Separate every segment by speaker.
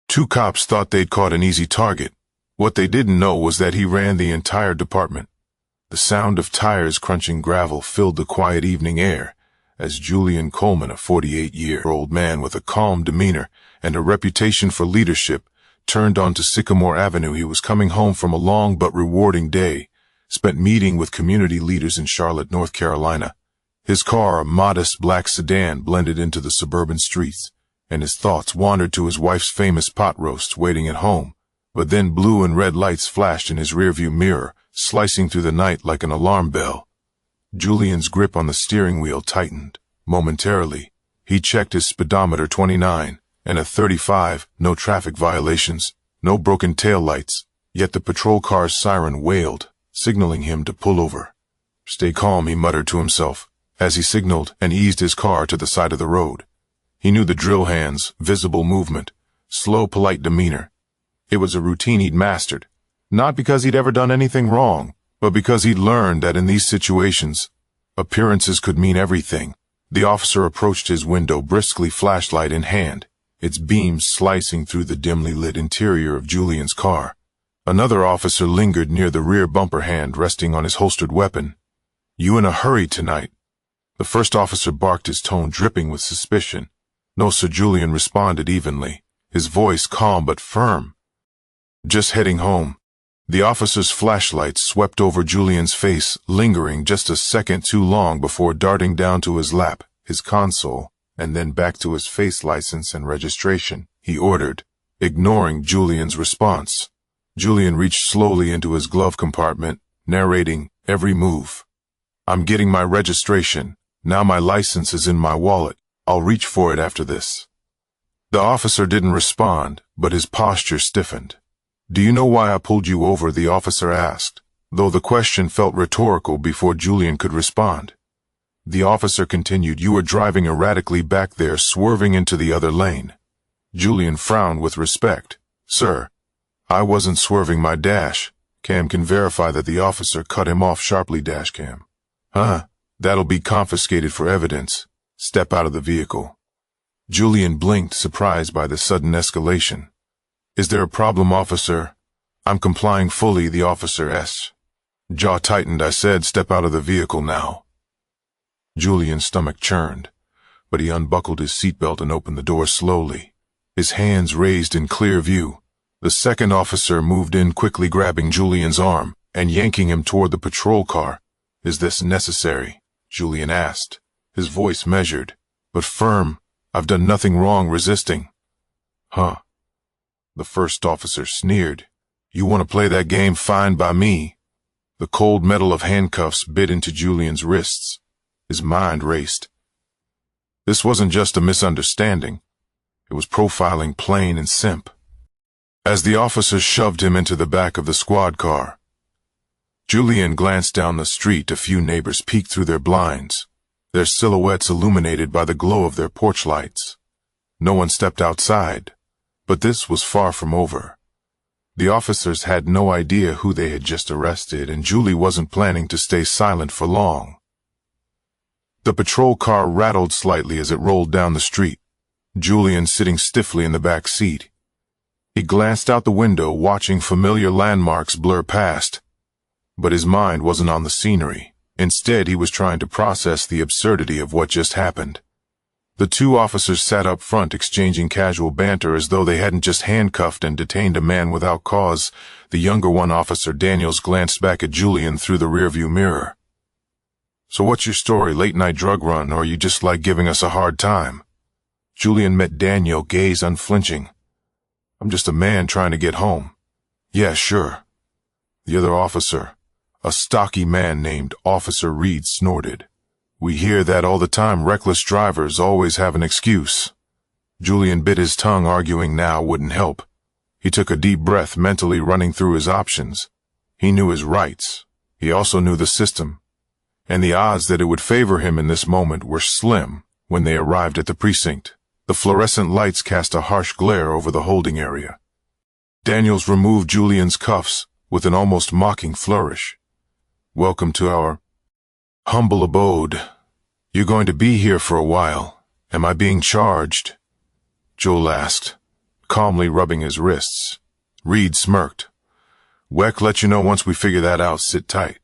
Speaker 1: Two cops thought they'd caught an easy target. What they didn't know was that he ran the entire department. The sound of tires crunching gravel filled the quiet evening air as Julian Coleman, a 48-year-old man with a calm demeanor and a reputation for leadership, turned onto Sycamore Avenue. He was coming home from a long but rewarding day, spent meeting with community leaders in Charlotte, North Carolina. His car, a modest black sedan, blended into the suburban streets, and his thoughts wandered to his wife's famous pot roast waiting at home. But then blue and red lights flashed in his rearview mirror, slicing through the night like an alarm bell. Julian's grip on the steering wheel tightened. Momentarily, he checked his speedometer. 29, and a 35, no traffic violations, no broken taillights, yet the patrol car's siren wailed, signaling him to pull over. "Stay calm," he muttered to himself, as he signaled and eased his car to the side of the road. He knew the drill hands, visible movement, slow, polite demeanor. It was a routine he'd mastered, not because he'd ever done anything wrong, but because he'd learned that in these situations, appearances could mean everything. The officer approached his window briskly, flashlight in hand, its beams slicing through the dimly lit interior of Julian's car. Another officer lingered near the rear bumper, hand resting on his holstered weapon. "You in a hurry tonight?" The first officer barked, his tone dripping with suspicion. "No, sir," Julian responded evenly, his voice calm but firm. "Just heading home." The officer's flashlight swept over Julian's face, lingering just a second too long before darting down to his lap, his console, and then back to his face. "License and registration," he ordered, ignoring Julian's response. Julian reached slowly into his glove compartment, narrating every move. "I'm getting my registration. Now my license is in my wallet. I'll reach for it after this." The officer didn't respond, but his posture stiffened. "Do you know why I pulled you over?" the officer asked, though the question felt rhetorical before Julian could respond. The officer continued, "You were driving erratically back there, swerving into the other lane." Julian frowned with respect. "Sir, I wasn't swerving. My dash cam can verify that." The officer cut him off sharply. "Dash cam? Huh? That'll be confiscated for evidence. Step out of the vehicle." Julian blinked, surprised by the sudden escalation. "Is there a problem, officer?" "I'm complying fully," the officer's jaw tightened. "I said step out of the vehicle now." Julian's stomach churned, but he unbuckled his seatbelt and opened the door slowly, his hands raised in clear view. The second officer moved in quickly, grabbing Julian's arm and yanking him toward the patrol car. "Is this necessary?" Julian asked, his voice measured, but firm. "I've done nothing wrong resisting." "Huh?" The first officer sneered. "You want to play that game? Fine by me." The cold metal of handcuffs bit into Julian's wrists. His mind raced. This wasn't just a misunderstanding. It was profiling, plain and simple. As the officer shoved him into the back of the squad car, Julian glanced down the street. A few neighbors peeked through their blinds, their silhouettes illuminated by the glow of their porch lights. No one stepped outside, but this was far from over. The officers had no idea who they had just arrested, and Julie wasn't planning to stay silent for long. The patrol car rattled slightly as it rolled down the street, Julian sitting stiffly in the back seat. He glanced out the window, watching familiar landmarks blur past. But his mind wasn't on the scenery. Instead, he was trying to process the absurdity of what just happened. The two officers sat up front, exchanging casual banter as though they hadn't just handcuffed and detained a man without cause. The younger one, Officer Daniels, glanced back at Julian through the rearview mirror. "So what's your story? Late-night drug run, or you just like giving us a hard time?" Julian met Daniel, gaze unflinching. "I'm just a man trying to get home." "Yeah, sure." The other officer, a stocky man named Officer Reed, snorted. "We hear that all the time. Reckless drivers always have an excuse." Julian bit his tongue, arguing now wouldn't help. He took a deep breath, mentally running through his options. He knew his rights. He also knew the system, and the odds that it would favor him in this moment were slim. When they arrived at the precinct, the fluorescent lights cast a harsh glare over the holding area. Daniels removed Julian's cuffs with an almost mocking flourish. "Welcome to our humble abode. You're going to be here for a while. Am I being charged?" Joel asked. calmly rubbing his wrists. Reed smirked. "Weck let you know once we figure that out. Sit tight."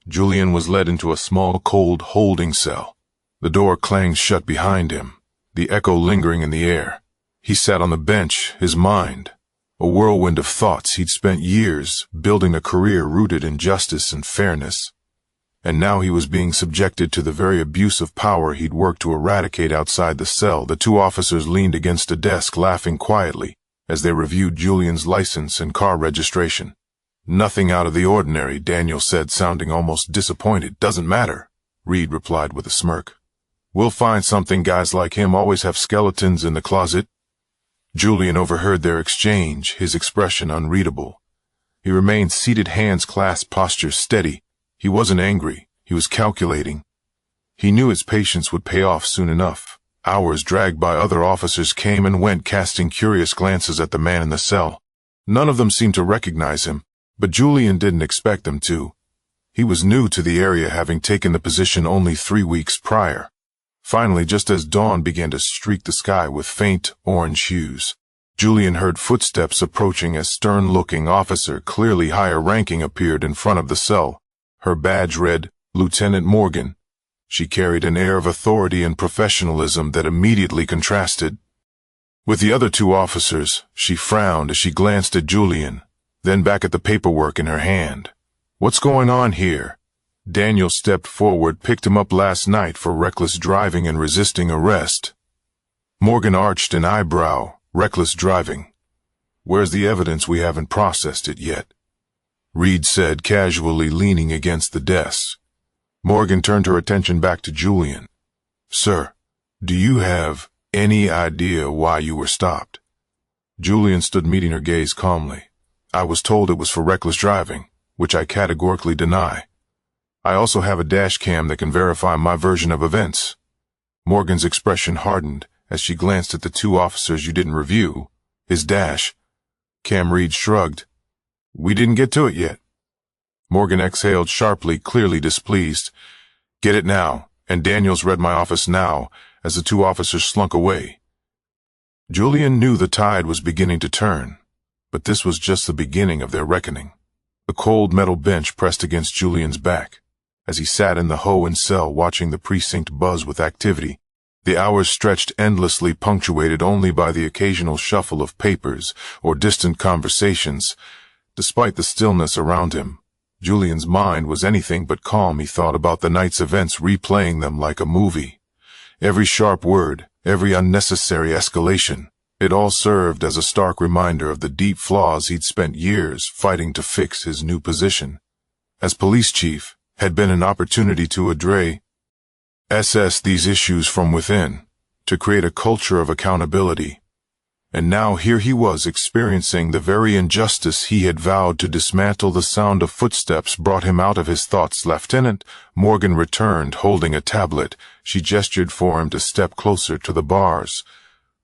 Speaker 1: Julian was led into a small, cold holding cell. The door clanged shut behind him, the echo lingering in the air. He sat on the bench, his mind a whirlwind of thoughts. He'd spent years building a career rooted in justice and fairness, and now he was being subjected to the very abuse of power he'd worked to eradicate outside the cell. The two officers leaned against a desk, laughing quietly as they reviewed Julian's license and car registration. "Nothing out of the ordinary," Daniel said, sounding almost disappointed. "Doesn't matter," Reed replied with a smirk. "We'll find something. Guys like him always have skeletons in the closet." Julian overheard their exchange, his expression unreadable. He remained seated, hands clasped, posture steady. He wasn't angry. He was calculating. He knew his patience would pay off soon enough. Hours dragged by. Other officers came and went, casting curious glances at the man in the cell. None of them seemed to recognize him, but Julian didn't expect them to. He was new to the area, having taken the position only 3 weeks prior. Finally, just as dawn began to streak the sky with faint orange hues, Julian heard footsteps approaching. A stern-looking officer, clearly higher ranking, appeared in front of the cell. Her badge read, Lieutenant Morgan. She carried an air of authority and professionalism that immediately contrasted with the other two officers. She frowned as she glanced at Julian, then back at the paperwork in her hand. "What's going on here?" Daniel stepped forward. "Picked him up last night for reckless driving and resisting arrest." Morgan arched an eyebrow. "Reckless driving? Where's the evidence? We haven't processed it yet," Reed said, casually leaning against the desk. Morgan turned her attention back to Julian. "Sir, do you have any idea why you were stopped?" Julian stood, meeting her gaze calmly. "I was told it was for reckless driving, which I categorically deny. I also have a dash cam that can verify my version of events." Morgan's expression hardened as she glanced at the two officers. "You didn't review his dash cam?" Reed shrugged. "We didn't get to it yet." Morgan exhaled sharply, clearly displeased. "Get it now, and Daniels read my office now," as the two officers slunk away. Julian knew the tide was beginning to turn, but this was just the beginning of their reckoning. The cold metal bench pressed against Julian's back as he sat in the Hohen cell, watching the precinct buzz with activity. The hours stretched endlessly, punctuated only by the occasional shuffle of papers or distant conversations. Despite the stillness around him, Julian's mind was anything but calm. He thought about the night's events, replaying them like a movie. Every sharp word, every unnecessary escalation, it all served as a stark reminder of the deep flaws he'd spent years fighting to fix. His new position as police chief had been an opportunity to address these issues from within, to create a culture of accountability. And now here he was, experiencing the very injustice he had vowed to dismantle. The sound of footsteps brought him out of his thoughts. Lieutenant Morgan returned, holding a tablet. She gestured for him to step closer to the bars.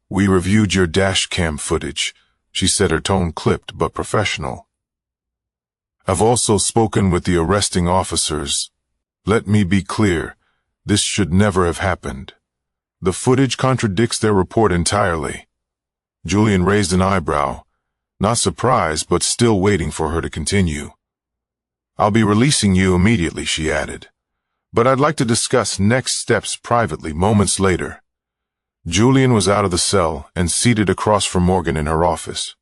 Speaker 1: "We reviewed your dash cam footage," she said, her tone clipped but professional. "I've also spoken with the arresting officers. Let me be clear, this should never have happened. The footage contradicts their report entirely." Julian raised an eyebrow, not surprised but still waiting for her to continue. "I'll be releasing you immediately," she added, "but I'd like to discuss next steps privately." Moments later, Julian was out of the cell and seated across from Morgan in her office.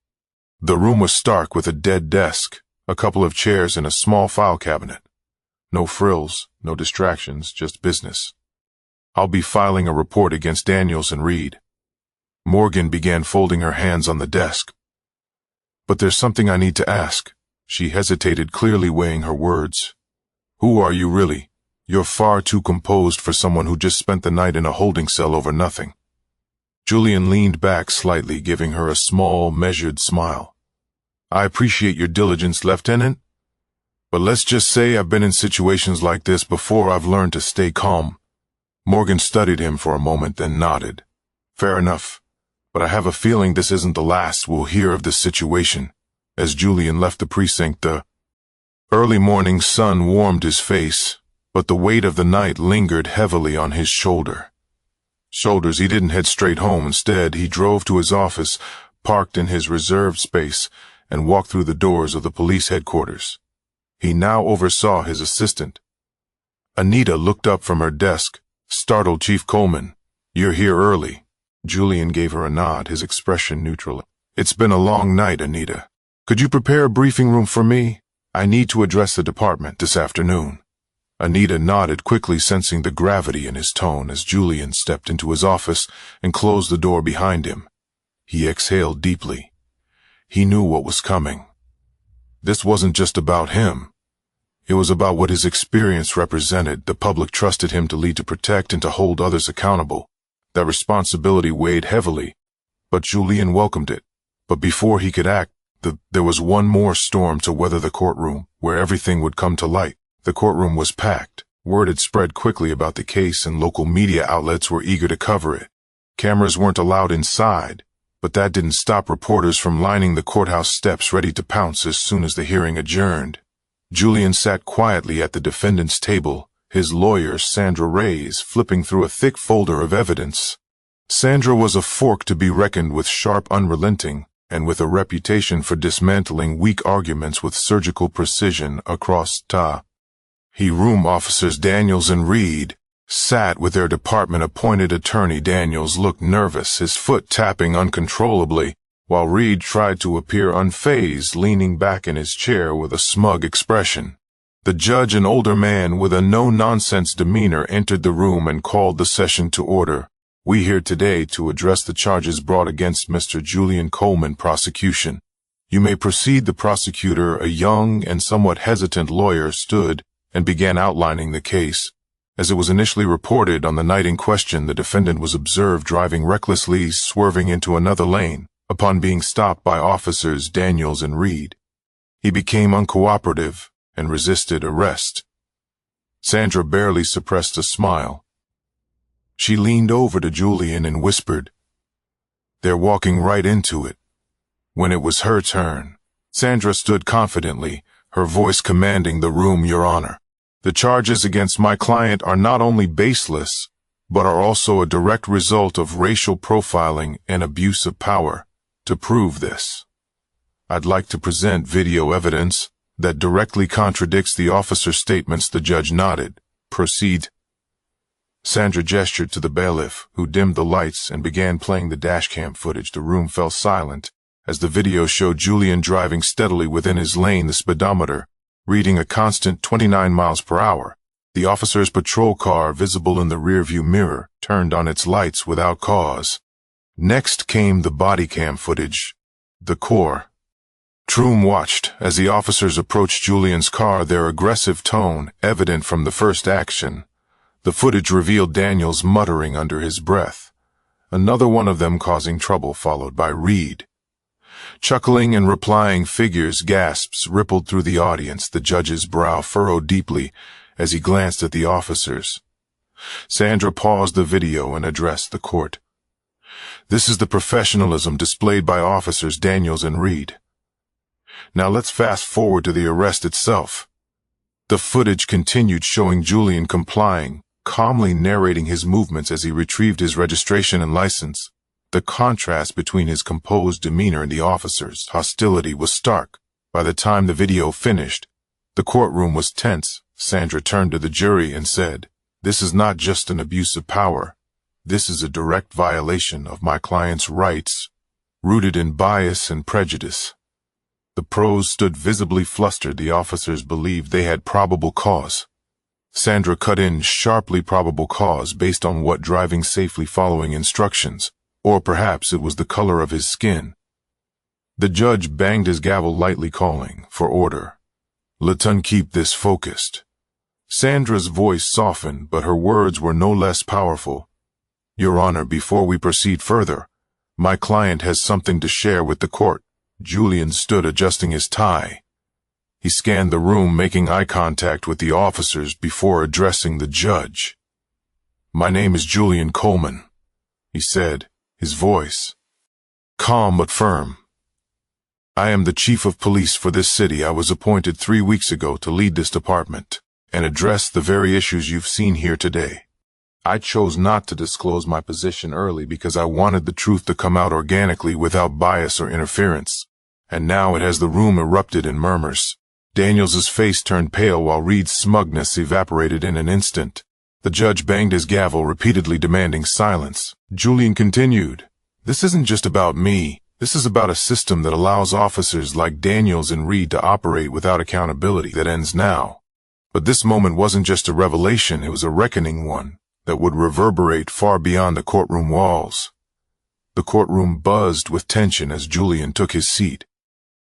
Speaker 1: The room was stark, with a dead desk, a couple of chairs, and a small file cabinet. No frills, no distractions, just business. "I'll be filing a report against Daniels and Reed." Morgan began, folding her hands on the desk. "But there's something I need to ask." She hesitated, clearly weighing her words. "Who are you really? You're far too composed for someone who just spent the night in a holding cell over nothing." Julian leaned back slightly, giving her a small, measured smile. "I appreciate your diligence, Lieutenant, but let's just say I've been in situations like this before. I've learned to stay calm." Morgan studied him for a moment, then nodded. "Fair enough, but I have a feeling this isn't the last we'll hear of this situation." As Julian left the precinct, the early morning sun warmed his face, but the weight of the night lingered heavily on his shoulders. He didn't head straight home. Instead, he drove to his office, parked in his reserved space and walked through the doors of the police headquarters. He now oversaw his assistant. Anita looked up from her desk, startled. "Chief Coleman, you're here early." Julian gave her a nod, his expression neutral. "It's been a long night, Anita. Could you prepare a briefing room for me? I need to address the department this afternoon." Anita nodded quickly, sensing the gravity in his tone as Julian stepped into his office and closed the door behind him. He exhaled deeply. He knew what was coming. This wasn't just about him. It was about what his experience represented. The public trusted him to lead, to protect, and to hold others accountable. That responsibility weighed heavily, but Julian welcomed it. But before he could act, there was one more storm to weather: the courtroom, where everything would come to light. The courtroom was packed. Word had spread quickly about the case, and local media outlets were eager to cover it. Cameras weren't allowed inside, but that didn't stop reporters from lining the courthouse steps, ready to pounce as soon as the hearing adjourned. Julian sat quietly at the defendant's table, his lawyer, Sandra Reyes, flipping through a thick folder of evidence. Sandra was a fork to be reckoned with, sharp, unrelenting, and with a reputation for dismantling weak arguments with surgical precision. Across room, officers Daniels and Reed sat with their department-appointed attorney. Daniels looked nervous, his foot tapping uncontrollably, while Reed tried to appear unfazed, leaning back in his chair with a smug expression. The judge, an older man with a no-nonsense demeanor, entered the room and called the session to order. "We here today to address the charges brought against Mr. Julian Coleman, prosecution. You may proceed." The prosecutor, a young and somewhat hesitant lawyer, stood and began outlining the case. As it was initially reported, on the night in question, the defendant was observed driving recklessly, swerving into another lane. Upon being stopped by officers Daniels and Reed, he became uncooperative and resisted arrest. Sandra barely suppressed a smile. She leaned over to Julian and whispered, "They're walking right into it." When it was her turn, Sandra stood confidently, her voice commanding the room. "Your Honor, the charges against my client are not only baseless, but are also a direct result of racial profiling and abuse of power. To prove this, I'd like to present video evidence that directly contradicts the officer's statements." The judge nodded. "Proceed." Sandra gestured to the bailiff, who dimmed the lights and began playing the dashcam footage. The room fell silent as the video showed Julian driving steadily within his lane, the speedometer reading a constant 29 miles per hour. The officer's patrol car, visible in the rearview mirror, turned on its lights without cause. Next came the body cam footage. The courtroom watched as the officers approached Julian's car, their aggressive tone evident from the first action. The footage revealed Daniels muttering under his breath, another one of them causing trouble, followed by Reed chuckling and replying. Figures, gasps rippled through the audience. The judge's brow furrowed deeply as he glanced at the officers. Sandra paused the video and addressed the court. "This is the professionalism displayed by officers Daniels and Reed. Now let's fast forward to the arrest itself." The footage continued, showing Julian complying, calmly narrating his movements as he retrieved his registration and license. The contrast between his composed demeanor and the officers' hostility was stark. By the time the video finished, the courtroom was tense. Sandra turned to the jury and said, "This is not just an abuse of power. This is a direct violation of my client's rights, rooted in bias and prejudice." The pros stood visibly flustered. The officers believed they had probable cause. Sandra cut in sharply. Probable cause based on what? Driving safely following instructions. Or perhaps it was the color of his skin. The judge banged his gavel lightly, calling for order. "Let's keep this focused." Sandra's voice softened, but her words were no less powerful. "Your Honor, before we proceed further, my client has something to share with the court." Julian stood, adjusting his tie. He scanned the room, making eye contact with the officers before addressing the judge. "My name is Julian Coleman," he said, his voice calm but firm. "I am the chief of police for this city. I was appointed 3 weeks ago to lead this department and address the very issues you've seen here today. I chose not to disclose my position early because I wanted the truth to come out organically without bias or interference. And now it has the room erupted in murmurs. Daniels's face turned pale while Reed's smugness evaporated in an instant. The judge banged his gavel, repeatedly demanding silence. Julian continued, "This isn't just about me. This is about a system that allows officers like Daniels and Reed to operate without accountability that ends now." But this moment wasn't just a revelation, it was a reckoning one that would reverberate far beyond the courtroom walls. The courtroom buzzed with tension as Julian took his seat,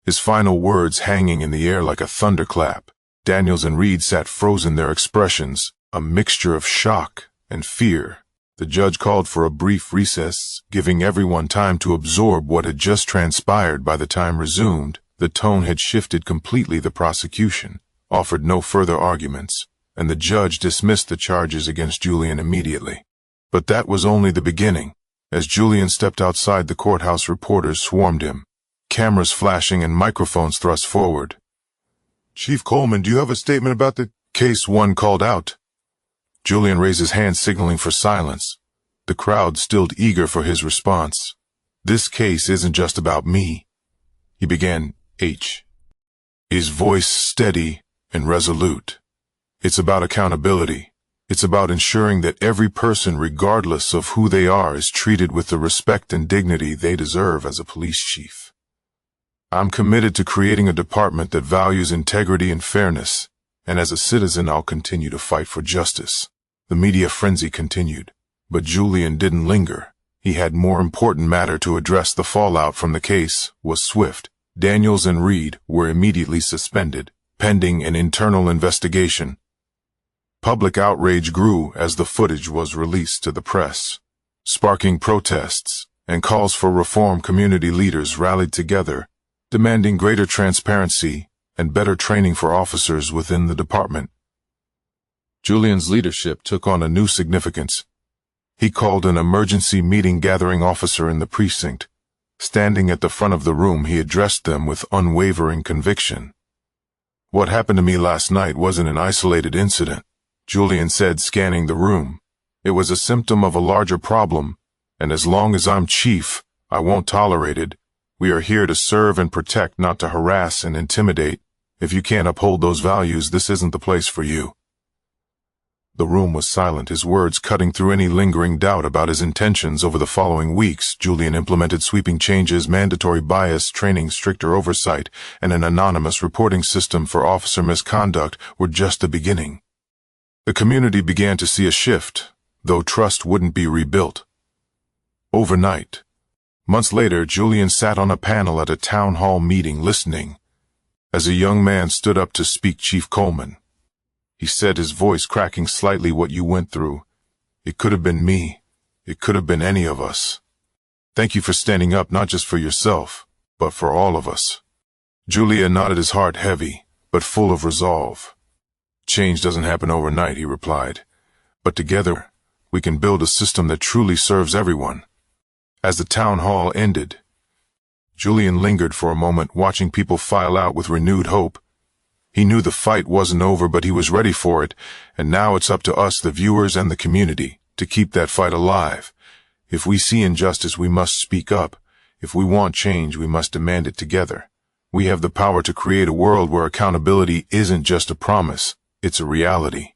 Speaker 1: his final words hanging in the air like a thunderclap. Daniels and Reed sat frozen, their expressions a mixture of shock and fear. The judge called for a brief recess, giving everyone time to absorb what had just transpired. By the time resumed, the tone had shifted completely. The prosecution offered no further arguments, and the judge dismissed the charges against Julian immediately. But that was only the beginning. As Julian stepped outside the courthouse, reporters swarmed him, cameras flashing and microphones thrust forward. "Chief Coleman, do you have a statement about the case?" one called out. Julian raised his hand, signaling for silence. The crowd stilled, eager for his response. "This case isn't just about me," he began, his voice steady and resolute. "It's about accountability. It's about ensuring that every person, regardless of who they are, is treated with the respect and dignity they deserve as a police chief. I'm committed to creating a department that values integrity and fairness, and as a citizen I'll continue to fight for justice." The media frenzy continued, but Julian didn't linger. He had more important matter to address. The fallout from the case was swift. Daniels and Reed were immediately suspended, pending an internal investigation. Public outrage grew as the footage was released to the press, sparking protests and calls for reform. Community leaders rallied together, demanding greater transparency and better training for officers within the department. Julian's leadership took on a new significance. He called an emergency meeting, gathering officers in the precinct. Standing at the front of the room, he addressed them with unwavering conviction. "What happened to me last night wasn't an isolated incident," Julian said, scanning the room. "It was a symptom of a larger problem, and as long as I'm chief, I won't tolerate it. We are here to serve and protect, not to harass and intimidate. If you can't uphold those values, this isn't the place for you." The room was silent, his words cutting through any lingering doubt about his intentions. Over the following weeks, Julian implemented sweeping changes: mandatory bias training, stricter oversight, and an anonymous reporting system for officer misconduct were just the beginning. The community began to see a shift, though trust wouldn't be rebuilt overnight. Months later, Julian sat on a panel at a town hall meeting, listening. As a young man stood up to speak, "Chief Coleman," he said, his voice cracking slightly, "what you went through, it could have been me. It could have been any of us. Thank you for standing up, not just for yourself, but for all of us." Julian nodded, his heart heavy, but full of resolve. "Change doesn't happen overnight," he replied, "but together we can build a system that truly serves everyone." As the town hall ended, Julian lingered for a moment, watching people file out with renewed hope. He knew the fight wasn't over, but he was ready for it, and now it's up to us, the viewers and the community, to keep that fight alive. If we see injustice, we must speak up. If we want change, we must demand it together. We have the power to create a world where accountability isn't just a promise, it's a reality.